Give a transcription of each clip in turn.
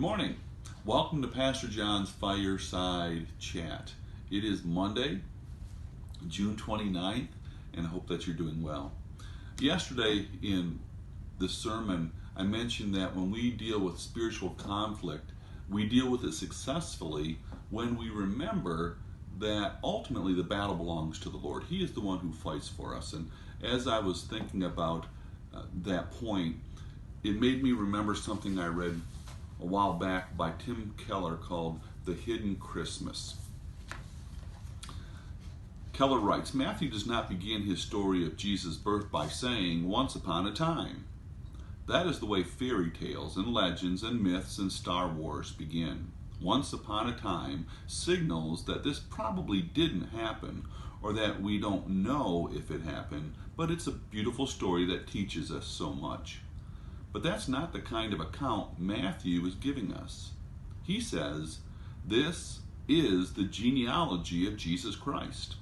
morning. Welcome to Pastor John's Fireside Chat. It is Monday, June 29th, and I hope that you're doing well. Yesterday in the sermon, I mentioned that when we deal with spiritual conflict, we deal with it successfully when we remember that ultimately the battle belongs to the Lord. He is the one who fights for us. And as I was thinking about that point, it made me remember something I read a while back by Tim Keller called The Hidden Christmas. Keller writes, Matthew does not begin his story of Jesus' birth by saying, once upon a time. That is the way fairy tales and legends and myths and Star Wars begin. Once upon a time signals that this probably didn't happen, or that we don't know if it happened, but it's a beautiful story that teaches us so much. But that's not the kind of account Matthew is giving us. He says, this is the genealogy of Jesus Christ.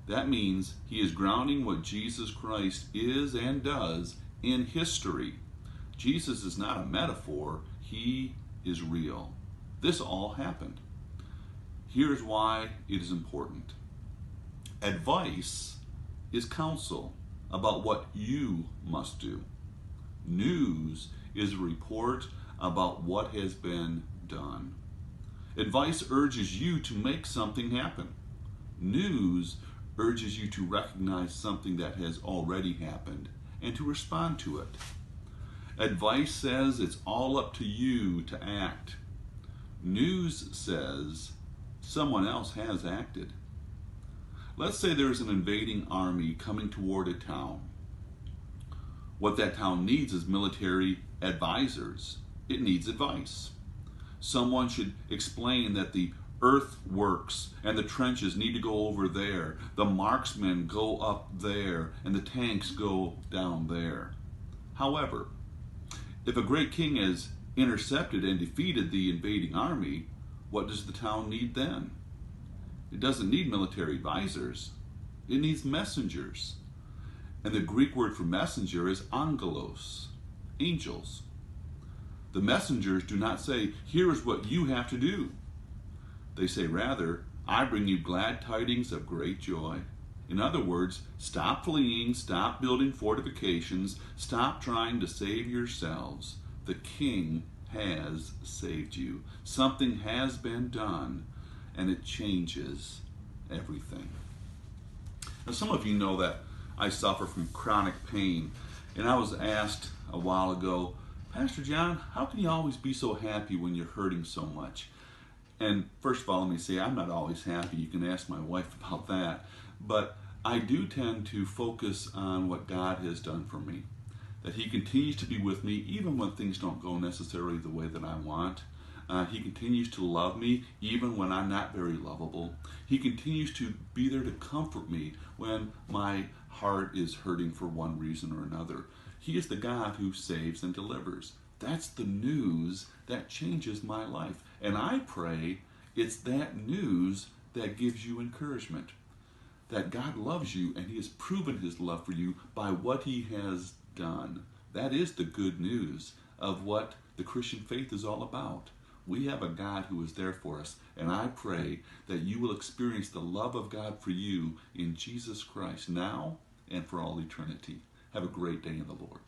That means he is grounding what Jesus Christ is and does in history. Jesus is not a metaphor, he is real. This all happened. Here's why it is important. Advice is counsel about what you must do. News is a report about what has been done. Advice urges you to make something happen. News urges you to recognize something that has already happened and to respond to it. Advice says it's all up to you to act. News says someone else has acted. Let's say there's an invading army coming toward a town. What that town needs is military advisors. It needs advice. Someone should explain that the earthworks and the trenches need to go over there. The marksmen go up there and the tanks go down there. However, if a great king has intercepted and defeated the invading army, what does the town need then? It doesn't need military advisors. It needs messengers. And the Greek word for messenger is angelos, angels. The messengers do not say, here is what you have to do. They say rather, I bring you glad tidings of great joy. In other words, stop fleeing, stop building fortifications, stop trying to save yourselves. The king has saved you. Something has been done, and it changes everything. Now, some of you know that I suffer from chronic pain, and I was asked a while ago, Pastor John, how can you always be so happy when you're hurting so much? And first of all, let me say, I'm not always happy. You can ask my wife about that. But I do tend to focus on what God has done for me, that he continues to be with me even when things don't go necessarily the way that I want. He continues to love me even when I'm not very lovable. He continues to be there to comfort me when my heart is hurting for one reason or another. He is the God who saves and delivers. That's the news that changes my life. And I pray it's that news that gives you encouragement. That God loves you and he has proven his love for you by what he has done. That is the good news of what the Christian faith is all about. We have a God who is there for us, and I pray that you will experience the love of God for you in Jesus Christ now and for all eternity. Have a great day in the Lord.